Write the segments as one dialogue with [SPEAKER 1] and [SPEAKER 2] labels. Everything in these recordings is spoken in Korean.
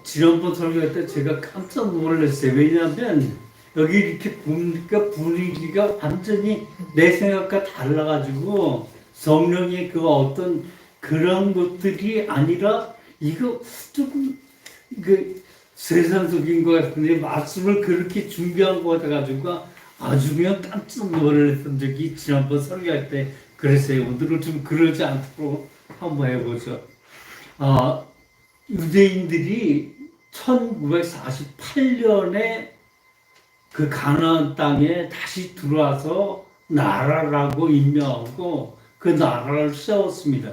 [SPEAKER 1] 지난번 설교할 때 제가 깜짝 놀랐어요. 왜냐하면 여기 이렇게 보니까 분위기가 완전히 내 생각과 달라가지고 성령의 그 어떤 그런 것들이 아니라 이거 조금 그 세상적인 것 같은데 말씀을 그렇게 준비한 것 같아가지고 아주 그냥 깜짝 놀랐던 적이 지난번 설교할 때 그랬어요. 오늘은 좀 그러지 않도록 한번 해보죠. 유대인들이 1948년에 그 가나안 땅에 다시 들어와서 나라라고 임명하고 그 나라를 세웠습니다.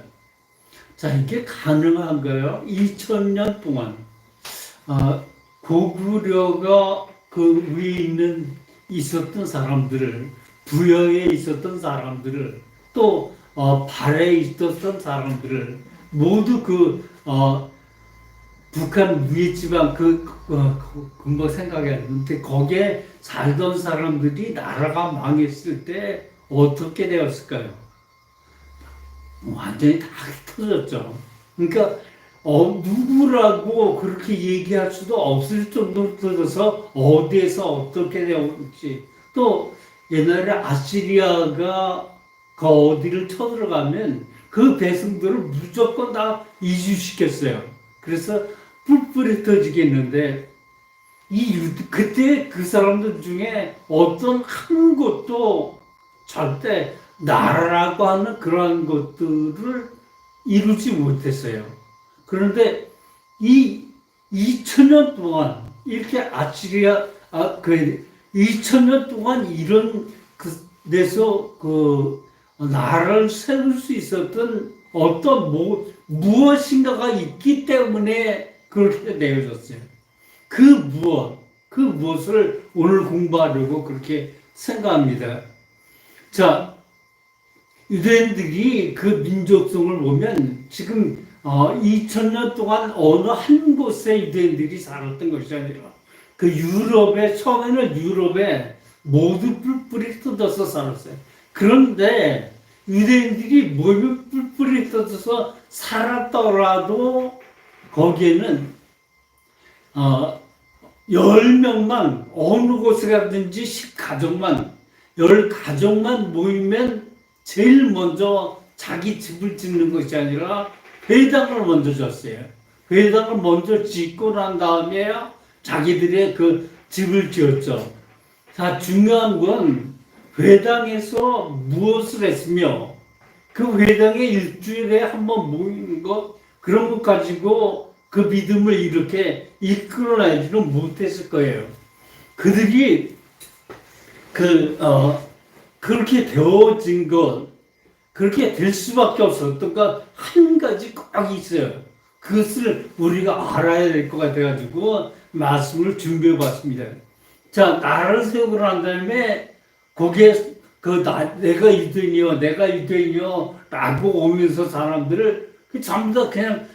[SPEAKER 1] 자, 이게 가능한 거예요. 2000년 동안 고구려가 그 위에 있었던 사람들을, 부여에 있었던 사람들을, 또 발에 있었던 사람들을 모두 북한 위에 지방 금방 생각이 안 나는데 거기에 살던 사람들이 나라가 망했을 때 어떻게 되었을까요? 완전히 다 흩어졌죠. 그러니까 누구라고 그렇게 얘기할 수도 없을 정도로 흩어져서 어디에서 어떻게 되었지. 또 옛날에 아시리아가 그 어디를 쳐들어가면 그 백성들을 무조건 다 이주시켰어요. 그래서 뿔뿔이 터지겠는데 그때 그 사람들 중에 어떤 한 곳도 절대 나라라고 하는 그러한 것들을 이루지 못했어요. 그런데 이 2000년 동안 이렇게 2000년 동안 이런 데서 나라를 세울 수 있었던 어떤 무엇인가가 있기 때문에 그렇게 내어졌어요. 그 무엇을 오늘 공부하려고 그렇게 생각합니다. 자, 유대인들이 그 민족성을 보면 지금 2000년 동안 어느 한 곳에 유대인들이 살았던 것이 아니라 처음에는 유럽에 모두 뿔뿔이 흩어져서 살았어요. 그런데 유대인들이 모두 뿔뿔이 흩어져서 살았더라도 거기에는 10명만 어느 곳에 가든지 10가족만 모이면 제일 먼저 자기 집을 짓는 것이 아니라 회당을 먼저 졌어요. 회당을 먼저 짓고 난 다음에 자기들의 그 집을 지었죠. 자, 중요한 건 회당에서 무엇을 했으며 그 회당에 일주일에 한번 모이는 것, 그런 것 가지고 그 믿음을 이렇게 이끌어내지는 못했을 거예요. 그들이 그렇게 되어진 것, 그렇게 될 수밖에 없었던 것 한 가지 꼭 있어요. 그것을 우리가 알아야 될 것 같아가지고 말씀을 준비해 봤습니다. 자, 나라를 세우고 난 다음에 거기에 내가 유대인이요 라고 오면서 사람들을 전부 다 그냥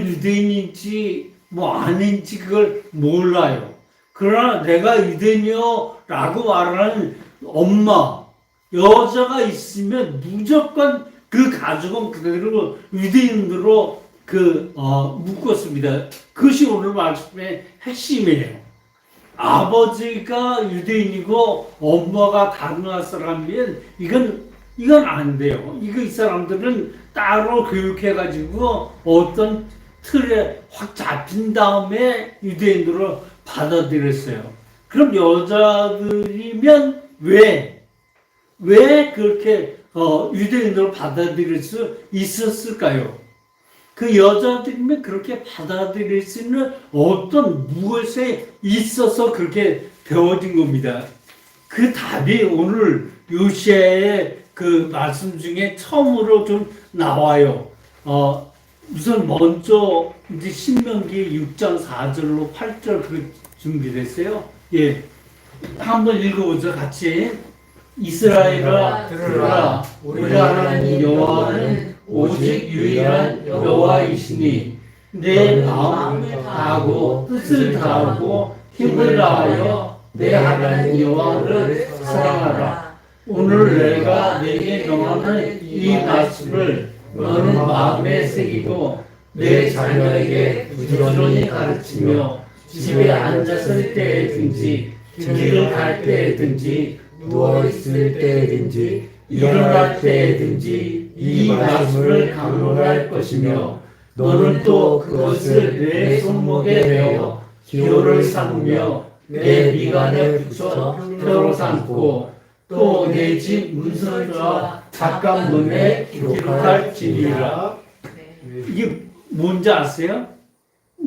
[SPEAKER 1] 유대인인지 아닌지 그걸 몰라요. 그러나 내가 유대인이요 라고 말하는 엄마, 여자가 있으면 무조건 그 가족은 그대로 유대인으로 묶었습니다. 그것이 오늘 말씀의 핵심이에요. 아버지가 유대인이고 엄마가 다른 사람이면 이건 안 돼요. 이 사람들은 따로 교육해가지고 어떤 틀에 확 잡힌 다음에 유대인으로 받아들였어요. 그럼 여자들이면 왜 그렇게 유대인으로 받아들일 수 있었을까요? 그 여자들이면 그렇게 받아들일 수 있는 어떤 무엇에 있어서 그렇게 되어진 겁니다. 그 답이 오늘 요시야의 그 말씀 중에 처음으로 좀 나와요. 우선 먼저 이제 신명기 6장 4절로 8절 준비됐어요. 예, 한번 읽어보죠, 같이. 이스라엘아 들으라, 우리 하나님 여호와는 오직 유일한 여호와이시니 내 마음을 다하고 뜻을 다하고 힘을 다하여 내 하나님 여호와를 사랑하라. 오늘 내가 내게 명하는 이 말씀을 너는 마음에 새기고 내 자녀에게 부지런히 가르치며 집에 앉았을 때든지 길을 갈 때든지
[SPEAKER 2] 누워 있을 때든지
[SPEAKER 1] 일어날 때든지 이 말씀을 강론할 것이며 너는 또 그것을 내 손목에 메어 기호를 삼으며 내 미간에 붙여 표로 삼고 또 내 집 문설주와 작감문에 기록할지니라. 이게 뭔지 아세요?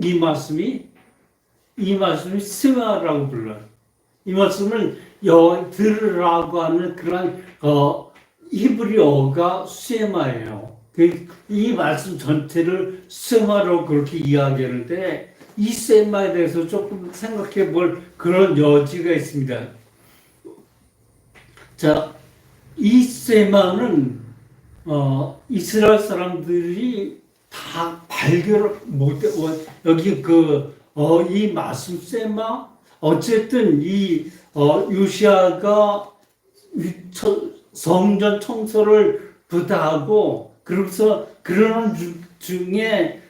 [SPEAKER 1] 이 말씀이 스마라고 불러요. 이 말씀을 들으라고 하는 그런 히브리어가 스마예요. 이 말씀 전체를 스마로 그렇게 이야기하는데 이 스마에 대해서 조금 생각해 볼 그런 여지가 있습니다. 자, 이 스마는 이스라엘 사람들이 다 발견을 못해. 여기 이 말씀 스마 어쨌든 이 요시아가 성전 청소를 부탁하고 그래서 그러는 중에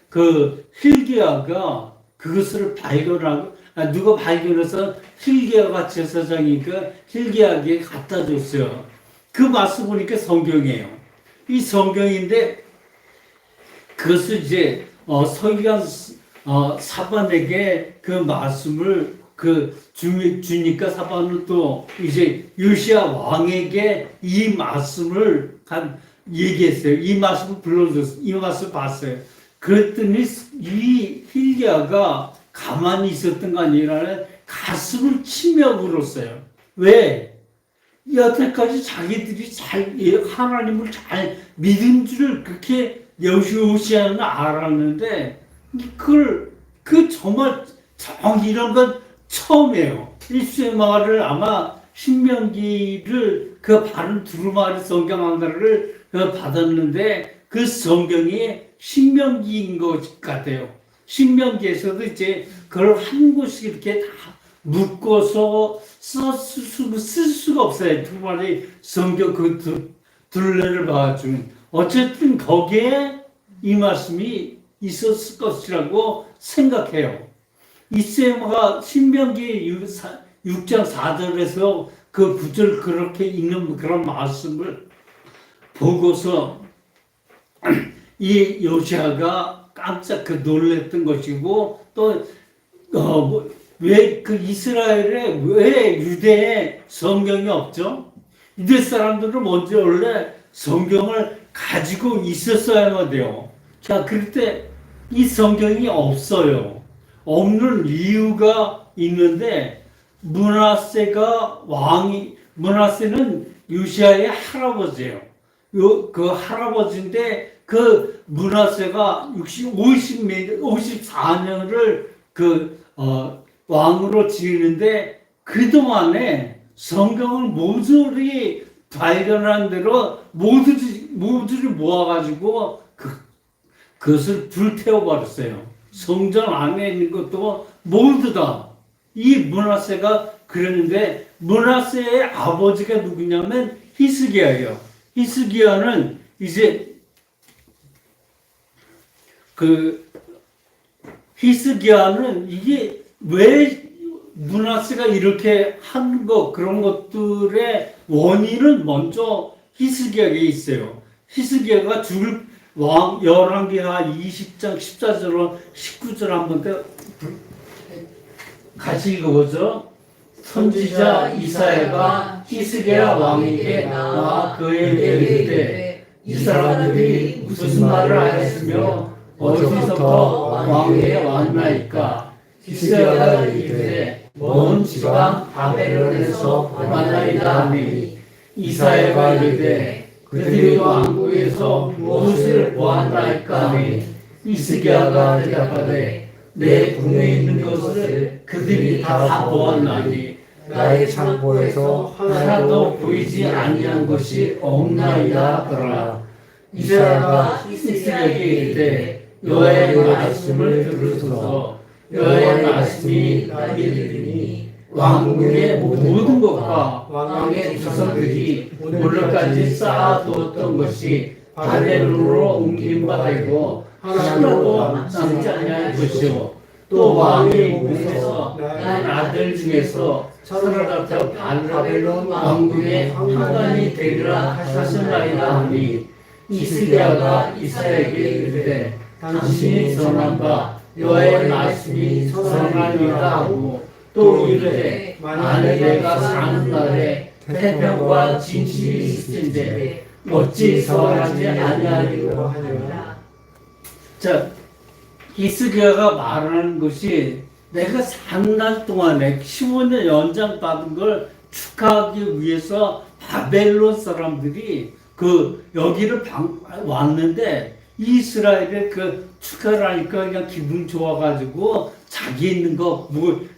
[SPEAKER 1] hilki야가 그것을 발견하고 누가 발견해서 hilki야가 제사장이니까 hilki야에게 갖다 줬어요. 그 말씀 보니까 성경이에요. 이 성경인데 그것을 이제 서기관 사반에게 그 말씀을 주니까 사반은 또 이제 요시야 왕에게 이 말씀을 얘기했어요. 이 말씀을 불러줬어요. 이 말씀을 봤어요. 그랬더니 이 hilki야가 가만히 있었던 거 아니라 가슴을 치며 울었어요. 왜? 여태까지 자기들이 하나님을 잘 믿은 줄을 그렇게 요시야는 알았는데 정말 이런 건 처음이에요. 일수의마를 아마 신명기를 바른 두루마리 성경 하나를 받았는데 그 성경이 신명기인 것 같아요. 신명기에서도 이제 그걸 한 곳씩 이렇게 다 묶어서 쓸 수가 없어요. 두루마리 성경 둘레를 봐가지고 어쨌든 거기에 이 말씀이 있었을 것이라고 생각해요. 이세마가 신명기 6장 4절에서 그 구절 그렇게 읽는 그런 말씀을 보고서 이 요시아가 깜짝 놀랬던 것이고 또 왜 이스라엘에 왜 유대에 성경이 없죠? 유대 사람들은 먼저 원래 성경을 가지고 있었어야 돼요. 자, 그럴 때 이 성경이 없어요. 없는 이유가 있는데 므낫세는 요시아의 할아버지예요. 그 할아버지인데 그 므낫세가 54년을 왕으로 지내는데 그동안에 성경을 모조리 발견한 대로 모두를 모아가지고 그것을 불태워버렸어요. 성전 안에 있는 것도 모두 다. 이 므낫세가 그랬는데 므낫세의 아버지가 누구냐면 히스기야예요. 히스기야는 이제 히스기야는 이게 왜 므낫세가 이렇게 한 그런 것들의 원인은 먼저 히스기야에 있어요. 히스기야가 죽을 열왕기하 20장 14절로 19절 한번 더 같이 읽어보죠. 선지자 이사야가 히스기야 왕에게 나와 그에게 이르되 이 사람들이 무슨 말을 하였으며 어디서부터 왕에게 왔나이까. 히스기야가 이르되 먼 지방 바벨론에서 왔나이다 하니 이사야가 이르되 그들이 왕궁에서 무엇을 보았나이까 하니 히스기야가 대답하되 내 궁에 있는 것을 그들이 다 보았나니 나의 창고에서 하나도 보이지 아니한 것이 없나이다 하더라. 이사야가 히스기야에게 이르되 여호와의 말씀을 들으소서. 여호와의 말씀이 나에게 이르니 왕궁의 모든 것과 왕의 주석들이 오늘까지 쌓아두었던 것이 바벨론으로 옮긴 바 되고 하나도 남지 아니할 것이요 또 왕의 몸에서 난 아들 중에서 살아났다 바벨론 왕국의 판관이 되리라 하셨나이다 하니 히스기야가 이사야에게 이르되 당신이 전한 바 여호와의 말씀이 선하니이다 하고 또 이르되 만일 내가 사는 날에 태평과 진실이 있을진데 어찌 설하지 아니하리고 하니라. 자, 히스기야가 말하는 것이 내가 사는 날 동안에 15년 연장받은 걸 축하하기 위해서 바벨론 사람들이 여기를 왔는데 이스라엘의 축하를 하니까 그냥 기분 좋아가지고 자기 있는 거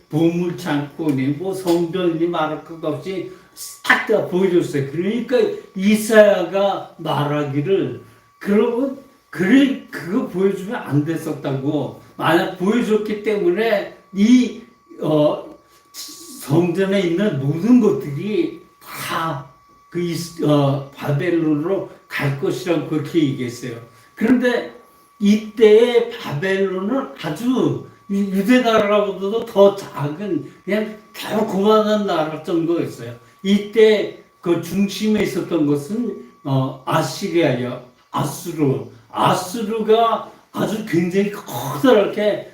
[SPEAKER 1] 보물창고니 성전이니 말할 것 없이 싹 다 보여줬어요. 그러니까 이사야가 말하기를 그거 보여주면 안 됐었다고. 만약 보여줬기 때문에 성전에 있는 모든 것들이 다 바벨론으로 갈 것이라고 그렇게 얘기했어요. 그런데 이때의 바벨론은 아주 유대 나라보다도 더 작은 그냥 달콤한 나라 정도였어요. 이때 그 중심에 있었던 것은 아시리아요. 아수르가 아주 굉장히 커다랗게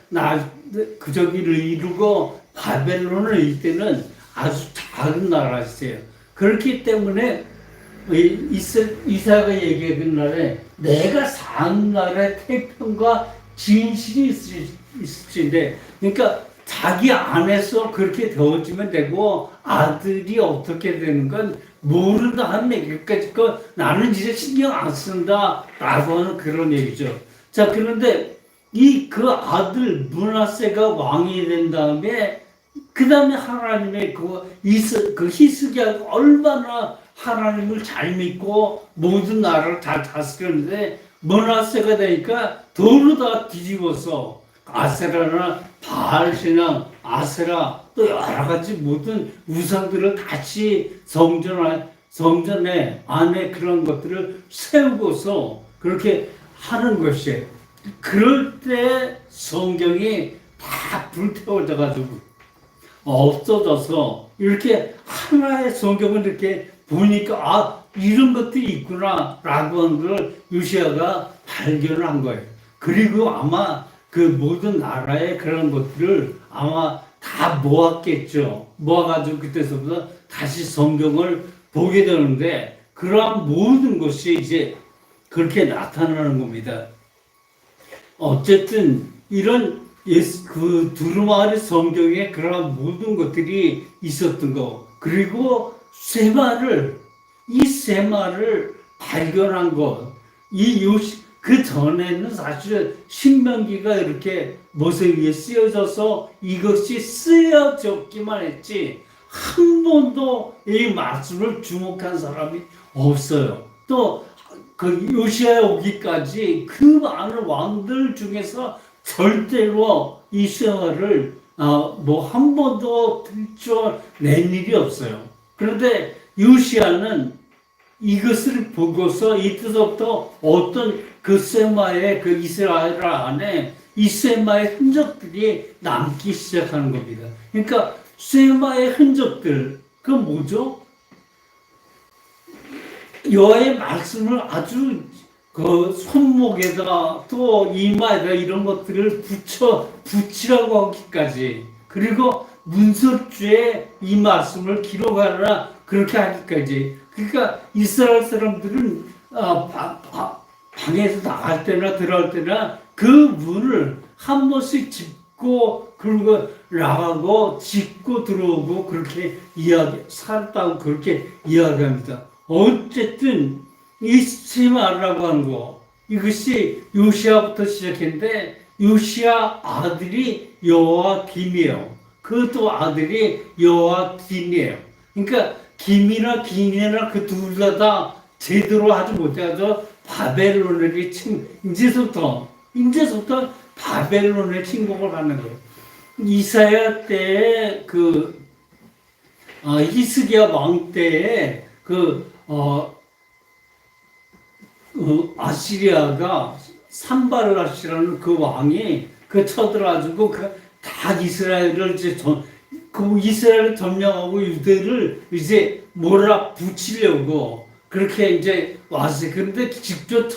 [SPEAKER 1] 저기를 이루고 바벨론은 이때는 아주 작은 나라였어요. 그렇기 때문에 이사야가 얘기하는 날에 내가 사는 날에 태평과 진실이 있을진데, 그러니까 자기 안에서 그렇게 되어지면 되고 아들이 어떻게 되는 건 모른다 하는 얘기까지 나는 이제 신경 안 쓴다 라고 하는 그런 얘기죠. 자, 그런데 그 아들 므낫세가 왕이 된 다음에 그 다음에 하나님의 히스기야가 얼마나 하나님을 잘 믿고 모든 나라를 다 다스렸는데 므낫세가 되니까 도로 다 뒤집어서 아세라나 바알신앙, 아세라 또 여러 가지 모든 우상들을 같이 성전에 안에 그런 것들을 세우고서 그렇게 하는 것이에요. 그럴 때 성경이 다 불태워져 가지고 없어져서 이렇게 하나의 성경을 이렇게 보니까 이런 것들이 있구나 라고 하는 걸 요시야가 발견을 한 거예요. 그리고 아마 그 모든 나라의 그런 것들을 아마 다 모았겠죠. 모아가지고 그때서부터 다시 성경을 보게 되는데 그러한 모든 것이 이제 그렇게 나타나는 겁니다. 어쨌든 이런 두루마리 성경에 그러한 모든 것들이 있었던 거, 그리고 이 세마를 발견한 것, 그 전에는 사실 신명기가 이렇게 모세 위에 쓰여져서 이것이 쓰여졌기만 했지 한 번도 이 말씀을 주목한 사람이 없어요. 또 요시야에 오기까지 그 많은 왕들 중에서 절대로 이 세마를 한 번도 들춰낸 일이 없어요. 그런데 요시야는 이것을 보고서 이때부터 어떤 그 세마의 이스라엘 안에 이 세마의 흔적들이 남기 시작하는 겁니다. 그러니까 세마의 흔적들, 그 뭐죠? 여호와의 말씀을 아주 손목에다 또 이마에다 이런 것들을 붙이라고 하기까지, 그리고 문서주에 이 말씀을 기록하라 그렇게 하기까지. 그러니까 이스라엘 사람들은 방에서 나갈 때나 들어갈 때나 그 문을 한 번씩 짚고 그리고 나가고 짚고 들어오고 그렇게 살았다고 그렇게 이야기합니다. 어쨌든 이 세마라고 하는 거, 이것이 요시야부터 시작했는데 요시야 아들이 여호야김이에요. 그것도 아들이 여호야긴이에요. 그러니까 김이나 긴이나 그 둘 다 제대로 하지 못해서 바벨론에게 이제부터 바벨론에 침공을 하는 거예요. 이사야 때에 히스기야 왕 때에 아시리아가 산발라시라는 그 왕이 그 쳐들어가지고 다 이스라엘을 이제 그 이스라엘을 점령하고 유대를 이제 몰아붙이려고 그렇게 이제 왔어요. 그런데 직접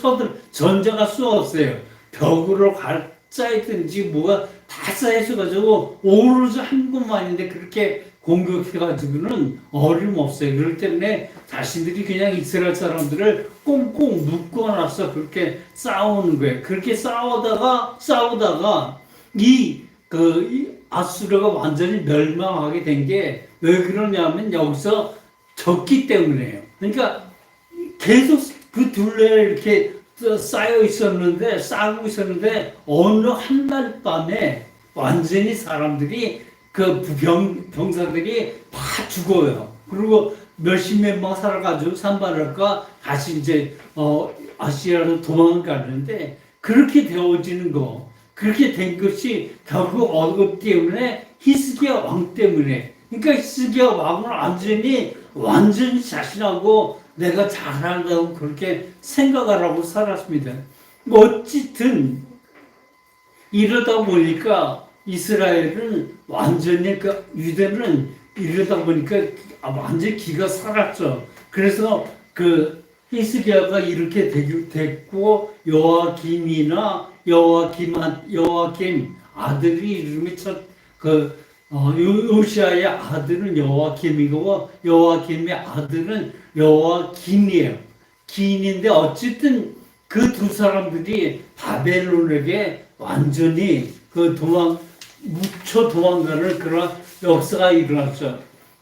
[SPEAKER 1] 전쟁할 수 없어요. 벽으로 쌓이든지 뭐가 다 쌓여가지고 오로지 한 곳만인데 그렇게 공격해가지고는 어림없어요. 그렇기 때문에 자신들이 그냥 이스라엘 사람들을 꽁꽁 묶어놨어. 그렇게 싸우는 거예요. 그렇게 싸우다가 이 아수르가 완전히 멸망하게 된 게 왜 그러냐면 여기서 졌기 때문에요. 그러니까 계속 그 둘레에 이렇게 쌓고 있었는데 어느 한날 밤에 완전히 사람들이 그 병사들이 다 죽어요. 그리고 몇십몇 명 살아가지고 산발할까 다시 이제 아시아로 도망가는데 그렇게 되어지는 거. 그렇게 된 것이 결국 어느 때문에 히스기야 왕 때문에. 그러니까 히스기야 왕은 완전히 자신하고 내가 잘한다고 그렇게 생각하라고 살았습니다. 어쨌든 이러다 보니까 이스라엘은 완전히 유대는 이러다 보니까 완전히 기가 살았죠. 그래서 그 히스기야가 이렇게 됐고 여호야김 아들이 이름이 요시야의 아들은 여호야김이고 여호야김의 아들은 여호야긴이에요. 긴인데 어쨌든 그 두 사람들이 바벨론에게 완전히 묻혀 도망가는 그런 역사가 일어났죠.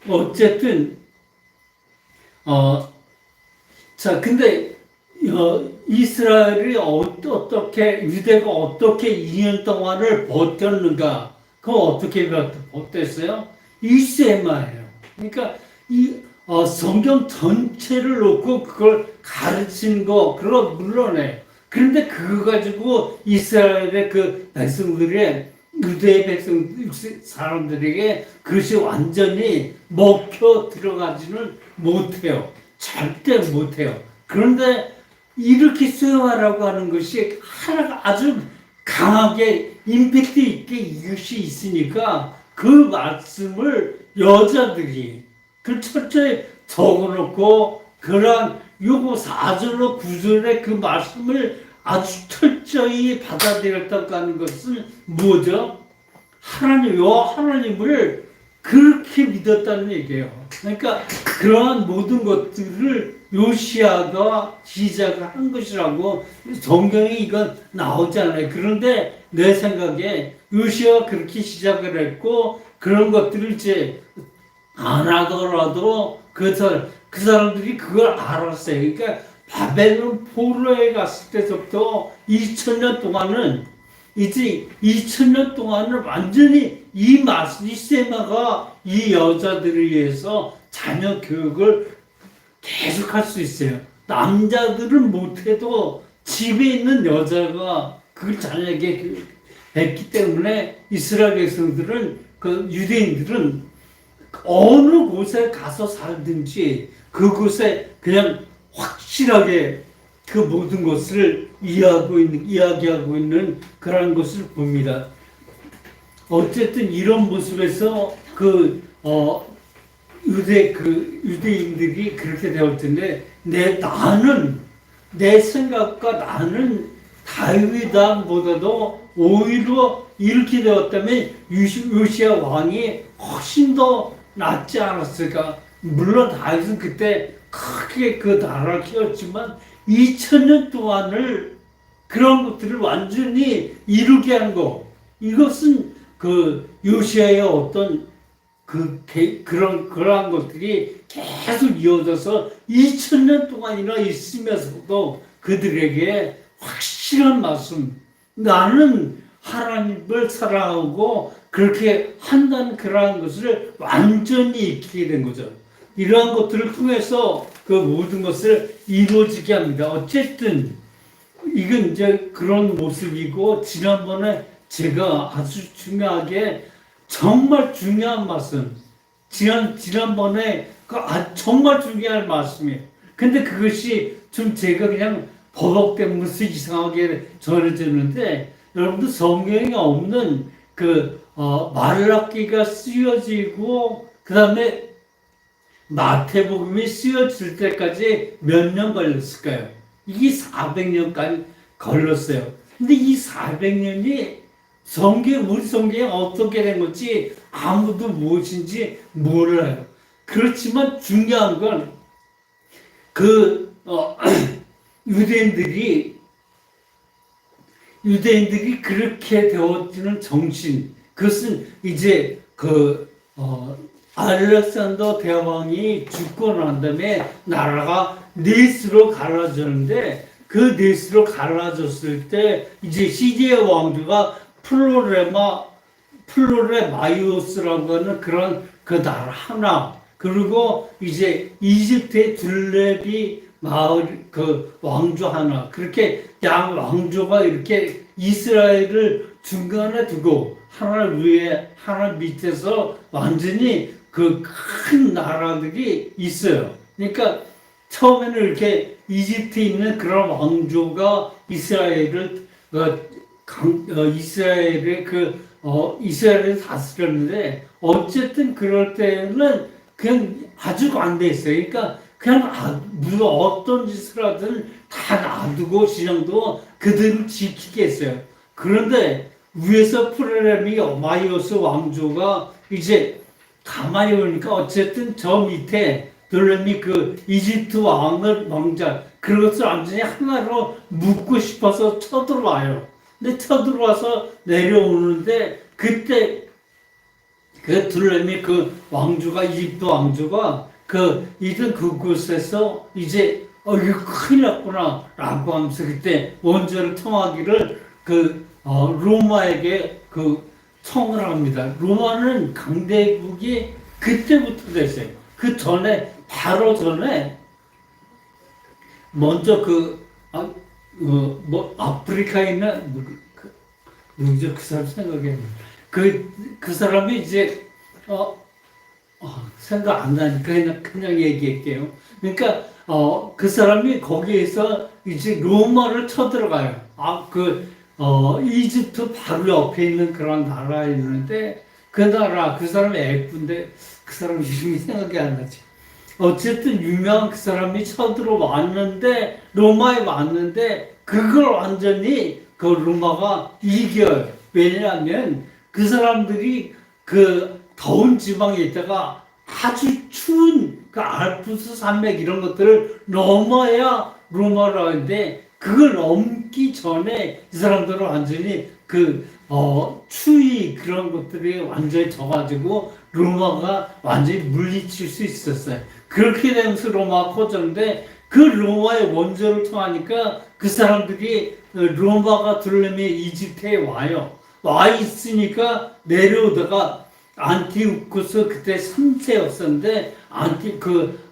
[SPEAKER 1] 어쨌든 자 근데 이스라엘이 유대가 어떻게 2년 동안을 버텼는가? 그거 어떻게 버텼어요? 일세마예요. 그러니까 성경 전체를 놓고 그걸 가르치는 거, 그거 물론해요. 그런데 그거 가지고 이스라엘의 그 백성들의 유대의 사람들에게 그것이 완전히 먹혀 들어가지는 못해요. 절대 못해요. 그런데 이렇게 수용하라고 하는 것이 아주 강하게 임팩트 있게 이것이 있으니까 그 말씀을 여자들이 그 철저히 적어놓고 그런 요거 4절로 9절의 그 말씀을 아주 철저히 받아들였다고 하는 것은 뭐죠? 하나님을 그렇게 믿었다는 얘기예요. 그러니까 그러한 모든 것들을 요시야가 시작을 한 것이라고 성경에 이건 나오잖아요. 그런데 내 생각에 요시야가 그렇게 시작을 했고 그런 것들을 이제 안 하더라도 그 사람들이 그걸 알았어요. 그러니까 바벨론 포로에 갔을 때부터 2000년 동안은 이제 2000년 동안은 완전히 이 세마가 이 여자들을 위해서 자녀 교육을 계속할 수 있어요. 남자들은 못해도 집에 있는 여자가 그 자녀에게 했기 때문에 이스라엘 백성들은 그 유대인들은 어느 곳에 가서 살든지 그곳에 그냥 확실하게 그 모든 것을 이야기하고 있는 그런 것을 봅니다. 어쨌든 이런 모습에서 유대인들이 그렇게 되었을 텐데 내 생각과 나는 다윗 왕보다도 오히려 이렇게 되었다면 요시야 왕이 훨씬 더 낫지 않았을까? 물론 다윗은 그때 크게 그 나라를 키웠지만 2000년 동안을 그런 것들을 완전히 이루게 한 거. 이것은 그 요시야의 어떤 그러한 것들이 계속 이어져서 2000년 동안이나 있으면서도 그들에게 확실한 말씀. 나는 하나님을 사랑하고 그렇게 한다는 그러한 것을 완전히 익히게 된 거죠. 이러한 것들을 통해서 그 모든 것을 이루어지게 합니다. 어쨌든 이건 이제 그런 모습이고 지난번에 제가 아주 중요하게 정말 중요한 말씀 지난번에 정말 중요한 말씀이에요. 근데 그것이 좀 제가 그냥 버벅대면서 이상하게 전해지는데 여러분들 성경에 없는 말라기가 쓰여지고 그 다음에 마태복음이 쓰여질 때까지 몇 년 걸렸을까요? 이게 400년까지 걸렸어요. 근데 이 400년이 우리 성경에 어떻게 된 건지 아무도 무엇인지 몰라요. 그렇지만 중요한 건 유대인들이 그렇게 되어지는 정신, 그것은 이제 알렉산더 대왕이 죽고 난 다음에 나라가 넷으로 갈라졌는데 그 넷으로 갈라졌을 때 이제 시리아 왕조가 플로레마이오스라고 하는 그런 그 나라 하나, 그리고 이제 이집트의 둘레비 마을 왕조 하나, 그렇게 양 왕조가 이렇게 이스라엘을 중간에 두고 하나 위에 하나 밑에서 완전히 그 큰 나라들이 있어요. 그러니까 처음에는 이렇게 이집트에 있는 그런 왕조가 이스라엘을 이스라엘을 다스렸는데 어쨌든 그럴 때는 그냥 아주 관대했어요. 그러니까 그냥 무슨 어떤 짓을 하든 다 놔두고 신앙도 그들을 지키게 했어요. 그런데 위에서 마이오스 왕조가 이제 가만히 보니까 어쨌든 저 밑에 돌레미 이집트 왕자 그것을 완전히 하나로 묶고 싶어서 쳐들어와요. 근데 쳐들어와서 내려오는데 그때 둘레미 왕조가 이집트 왕조가 이런 그곳에서 이제 이거 큰일 났구나 라고 하면서 그때 원조를 통하기를 로마에게 청을 합니다. 로마는 강대국이 그때부터 됐어요. 바로 전에 먼저 아프리카에 있는 누구죠? 그 사람 생각이 안 나. 그 사람이 이제 생각 안 나니까 그냥 얘기할게요. 그러니까 그 사람이 거기에서 이제 로마를 쳐들어가요. 이집트 바로 옆에 있는 그런 나라에 있는데 그 사람이 애꾼데 그 사람 이름이 생각이 안 나지. 어쨌든 유명한 그 사람이 쳐들어왔는데 로마에 왔는데 그걸 완전히 로마가 이겨요. 왜냐하면 그 사람들이 더운 지방에 있다가 아주 추운 알프스 산맥 이런 것들을 넘어야 로마로 하는데 그걸 넘기 전에 이 사람들은 완전히 추위 그런 것들이 완전히 져가지고 로마가 완전히 물리칠 수 있었어요. 그렇게 되면서 로마가 커졌는데 그 로마의 원조를 통하니까 그 사람들이 로마가 둘러면 이집트에 와요. 와 있으니까 내려오다가 안티우쿠스 그때 3세였었는데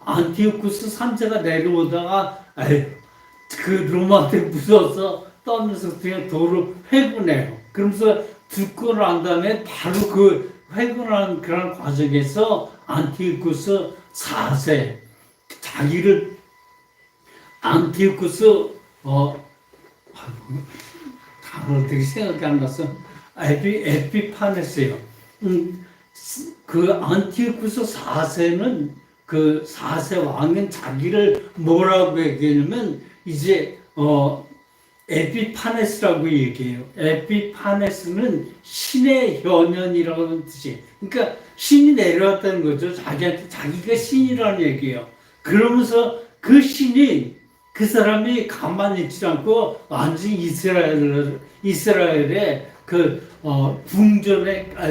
[SPEAKER 1] 안티우쿠스 3세가 내려오다가 로마한테 무서워서 떠면서 그냥 도로 회군해요. 그러면서 죽고 난 다음에 바로 회군하는 그런 과정에서 안티우쿠스 4세 자기를 안티우쿠스 단어 되게 생각이 안 났어. 에피파네스요. 안티우쿠스 4세는 4세 왕은 자기를 뭐라고 얘기하냐면 이제 에피파네스라고 얘기해요. 에피파네스는 신의 현현이라고 하는 뜻이에요. 그러니까 신이 내려왔다는 거죠. 자기가 신이라는 얘기예요. 그러면서 그 신이 그 사람이 가만히 있지 않고 완전히 이스라엘의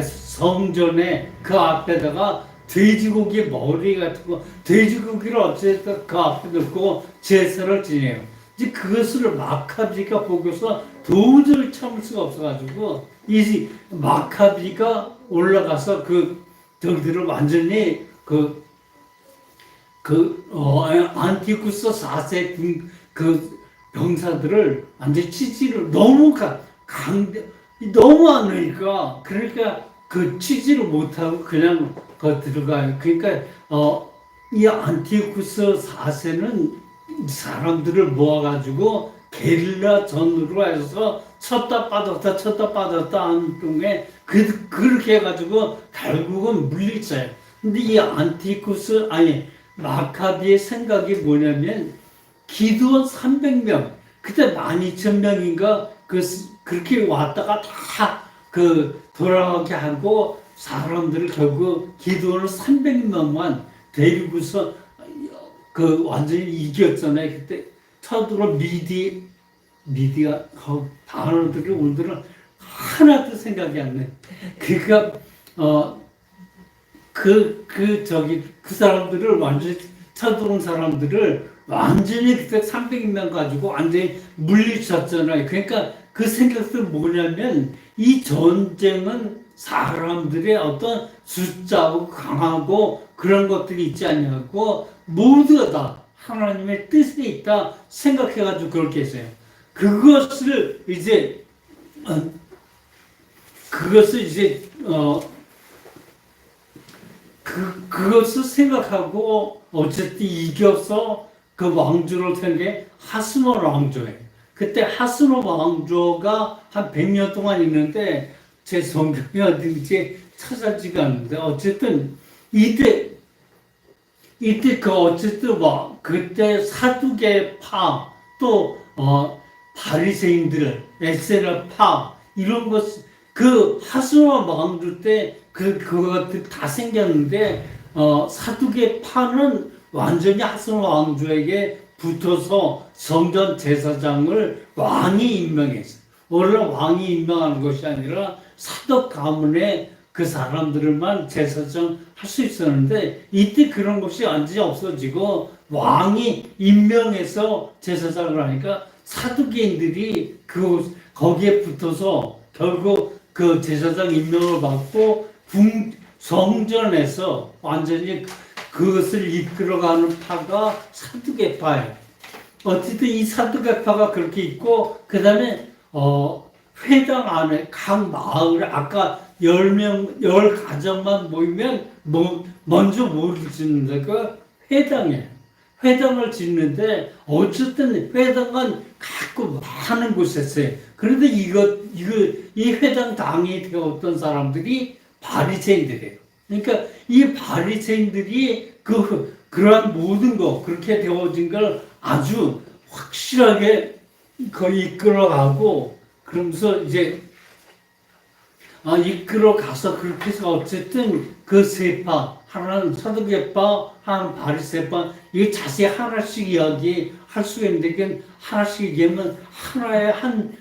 [SPEAKER 1] 성전에 그 앞에다가 돼지고기 머리 같은 거, 돼지고기를 어쨌든 그 앞에 넣고 제사를 지내요. 이제 그것을 마카비가 보고서 도저히 참을 수가 없어가지고 이 마카비가 올라가서 저기들을 완전히 안티쿠스 4세 병사들을 완전히 치지를 너무 너무 안 하니까 그러니까 치지를 못하고 그냥 들어가요. 그러니까 이 안티쿠스 4세는 사람들을 모아가지고 게릴라 전으로 해서 쳤다 빠졌다 하는 동에 그렇게 해가지고 결국은 물리쳐요. 근데 이 마카비의 생각이 뭐냐면 기드온 300명 그때 12,000명인가 그렇게 왔다가 다 돌아가게 하고 사람들을 결국 기드온을 300명만 데리고서 완전히 이겼잖아요. 그때 쳐들어 미디가 단어들이 오늘은 하나도 생각이 안 나. 그러니까 그 사람들을 완전히 쳐들어온 사람들을 완전히 그때 300명 가지고 완전히 물리쳤잖아요. 그러니까 그 생각은 뭐냐면 이 전쟁은 사람들의 어떤 숫자하고 강하고 그런 것들이 있지 않냐고 모두가 다 하나님의 뜻이 있다 생각해가지고 그렇게 했어요. 그것을 이제 그것을 생각하고 어쨌든 이겨서 그 왕조를 탄 게 하스몬 왕조예요. 그때 하스몬 왕조가 한 100년 동안 있는데 제 성경이 어딘지 찾아지가 않는데 어쨌든 이때 어쨌든 그때 사두개파 또 바리새인들 에세라파 이런 것 하스몬 왕조 때 그것들 다 생겼는데 사두개파는 완전히 하스몬 왕조에게 붙어서 성전 제사장을 왕이 임명했어요. 원래 왕이 임명하는 것이 아니라 사독 가문의 그 사람들만 제사장 할 수 있었는데 이때 그런 것이 완전히 없어지고 왕이 임명해서 제사장을 하니까 사두개인들이 거기에 붙어서 결국 그 제사장 임명을 받고 성전에서 완전히 그것을 이끌어가는 파가 사두개파예요. 어쨌든 이 사두개파가 그렇게 있고 그 다음에 회당 안에 각 마을에 아까 10가정만 모이면 먼저 뭐를 짓는 데가 회당이에요. 회당을 짓는데 어쨌든 회당은 갖고 많은 곳이었어요. 그런데 이 회당 당이 되었던 사람들이 바리새인들이에요. 그러니까 이 바리새인들이 그러한 모든 거 그렇게 되어진 걸 아주 확실하게 이끌어가고 그러면서 이제 이끌어가서 그렇게 해서 어쨌든 그 세 파 하나는 사두개파 하나는 바리새파 이게 자세히 하나씩 이야기할 수가 있는데 이게 하나씩 얘기하면 하나의 한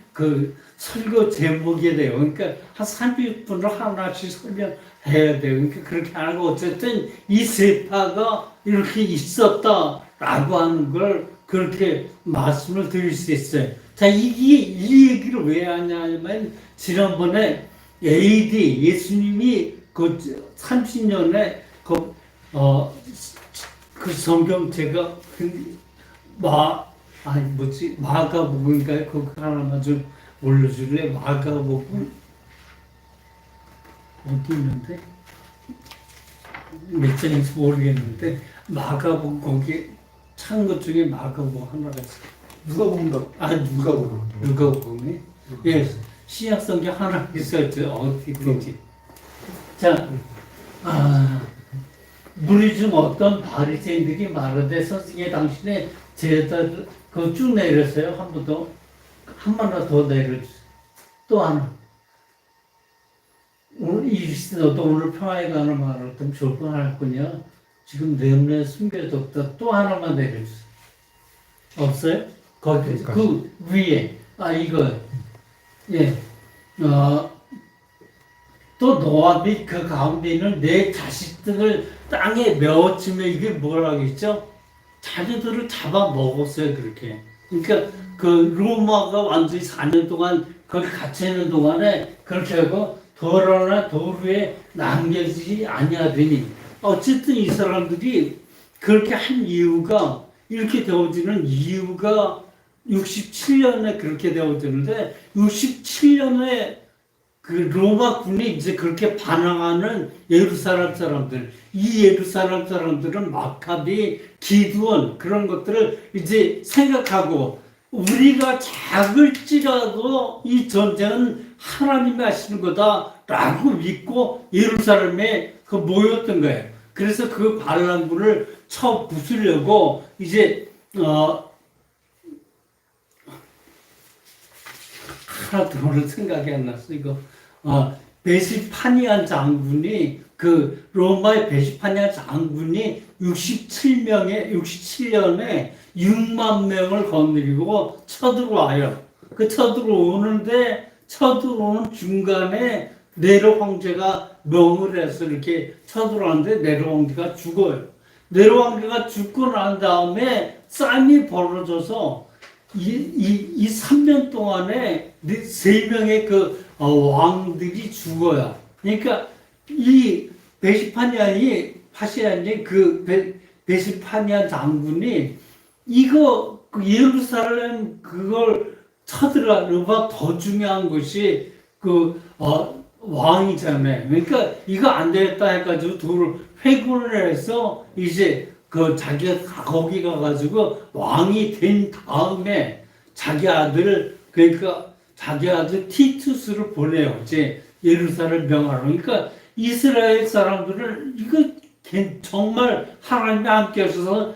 [SPEAKER 1] 설교 제목이 돼요. 그러니까 한 30분을 하나씩 설명해야 돼요. 그러니까 그렇게 하고 어쨌든 이 세 파가 이렇게 있었다라고 하는 걸 그렇게 말씀을 드릴 수 있어요. 자, 이 얘기를 왜 하냐면 지난번에 AD 예수님이 30년에 그 성경 제가 마가복음인가요? 그거 하나만 좀 올려줄래? 마가복음 어디 있는데? 몇 장인지 모르겠는데 마가복음 거기 찬 것 중에 마가복음 하나가 있어요. 누가복음이? 예, 신약성경 하나 있었죠. 어떻게 되지? 자, 무리 중 어떤 바리새인들이 말하되 선생님 당신의 제자들 그거 쭉 내렸어요. 한 번 더 내려주세요. 또 하나. 오늘 이리시되 너도 오늘 평화에 관한 말을 좀 좋을 뻔하였군요. 지금 내 눈에 숨겨졌다. 또 하나만 내려주세요. 없어요? 거기 그 위에 이거 예. 또 너와 및 그 가운데 있는 내 자식들을 땅에 메워치며 이게 뭐라고 했죠? 자녀들을 잡아먹었어요, 그렇게. 그러니까 그 로마가 완전히 4년 동안 거기 갇혀 있는 동안에 그렇게 하고 돌아나 도루에 남겨지지 아니하더니 어쨌든 이 사람들이 그렇게 한 이유가 이렇게 되어지는 이유가 67년에 그렇게 되어지는데 67년에 그 로마군이 이제 그렇게 반항하는 예루살렘 사람들, 이 예루살렘 사람들은 마카비, 기드온 그런 것들을 이제 생각하고 우리가 작을지라도 이 전쟁은 하나님이 하시는 거다라고 믿고 예루살렘에 그 모였던 거예요. 그래서 그 반란군을 쳐 부수려고 이제 하나 더 생각이 안 났어 이거. 베시파니안 장군이 그 로마의 베시파니안 장군이 67년에 6만 명을 거느리고 쳐들어와요. 그 쳐들어오는데 쳐들어오는 중간에 네로 황제가 명을 해서 이렇게 쳐들어왔는데 네로 황제가 죽어요. 네로 황제가 죽고 난 다음에 싸움이 벌어져서 이 3년 동안에 3명의 그 왕들이 죽어요. 그러니까 이 파시안이 그 베시파니안 장군이 이거 그 예루살렘 그걸 쳐들어가는 더 중요한 것이 그 왕이잖아요. 그러니까 이거 안 되겠다 해가지고 둘을 회군을 해서 이제 그 자기가 거기 가가지고 왕이 된 다음에 자기 아들 그러니까 자기 아들 티투스를 보내요. 이제 예루살렘 명하러. 그러니까 이스라엘 사람들은 이거 정말 하나님이 함께 하셔서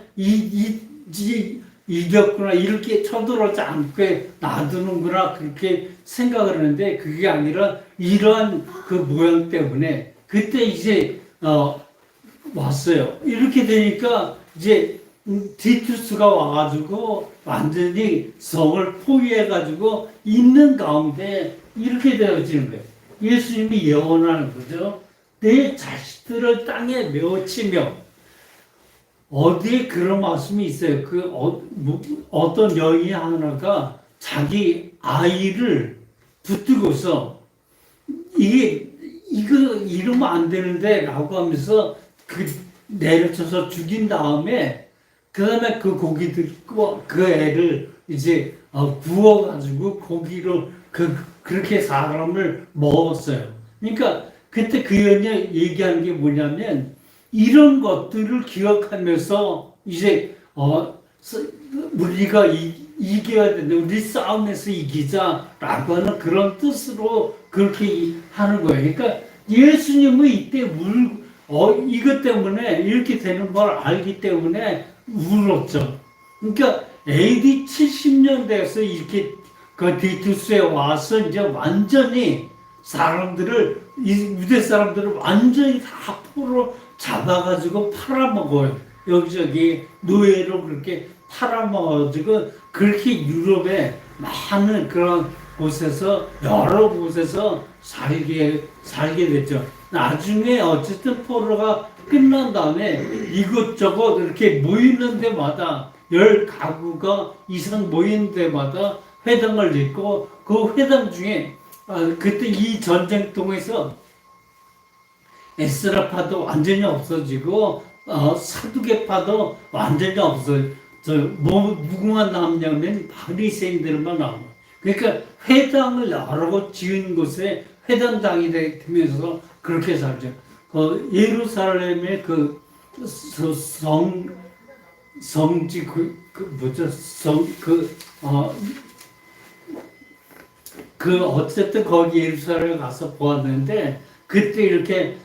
[SPEAKER 1] 이겼구나 이렇게 쳐들어오지 않고 놔두는구나 그렇게 생각을 하는데 그게 아니라 이러한 그 모양 때문에 그때 이제 왔어요. 이렇게 되니까 이제 티투스가 와가지고 완전히 성을 포위해가지고 있는 가운데 이렇게 되어지는 거예요. 예수님이 예언하는 거죠. 내 자식들을 땅에 메워치며 어디에 그런 말씀이 있어요. 어떤 여인 하나가 자기 아이를 붙들고서 이거 이러면 안 되는데 라고 하면서 내려쳐서 죽인 다음에 그 다음에 그 고기들 그 애를 이제 구워가지고 고기로 그렇게 사람을 먹었어요. 그러니까 그때 그 여인이 얘기하는 게 뭐냐면 이런 것들을 기억하면서 이제 우리가 이겨야 된다. 우리 싸움에서 이기자라고 하는 그런 뜻으로 그렇게 하는 거예요. 그러니까 예수님은 이때 이것 때문에 이렇게 되는 걸 알기 때문에 울었죠. 그러니까 AD 70년대에서 이렇게 그 디투스에 와서 이제 완전히 유대 사람들을 완전히 다 포로 잡아가지고 팔아먹어요. 여기저기 노예로 그렇게 팔아먹어가지고 그렇게 유럽에 많은 그런 곳에서 여러 곳에서 살게 됐죠. 나중에 어쨌든 포로가 끝난 다음에 이것저것 이렇게 모이는 데마다 10가구가 이상 모이는 데마다 회당을 짓고 그 회당 중에 그때 이 전쟁통에서 에스라파도 완전히 없어지고 사두개파도 완전히 없어져. 누구만 남냐면 바리새인들만 남아. 그러니까 회당을 여러 곳 지은 곳에 회당당이 되면서 그렇게 살죠. 예루살렘의 성지 어쨌든 거기 예루살렘에 가서 보았는데 그때 이렇게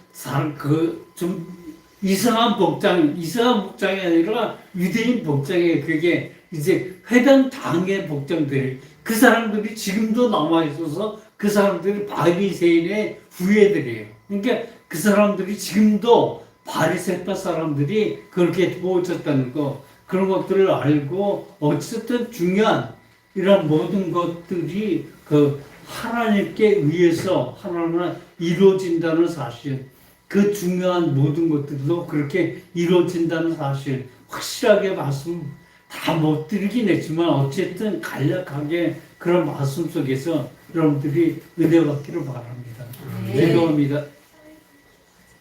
[SPEAKER 1] 좀 이상한 복장이 아니라 유대인 복장이에요. 그게 이제 회당 당의 복장들이 그 사람들이 지금도 남아 있어서 그 사람들이 바리새인의 후예들이에요. 그러니까 그 사람들이 지금도 바리새파 사람들이 그렇게 모였다는 거 그런 것들을 알고 어쨌든 중요한 이런 모든 것들이 하나님께 의해서 하나는 이루어진다는 사실, 그 중요한 모든 것들도 그렇게 이루어진다는 사실 확실하게 말씀 다 못 드리긴 했지만 어쨌든 간략하게 그런 말씀 속에서 여러분들이 은혜 받기를 바랍니다. 기도합니다.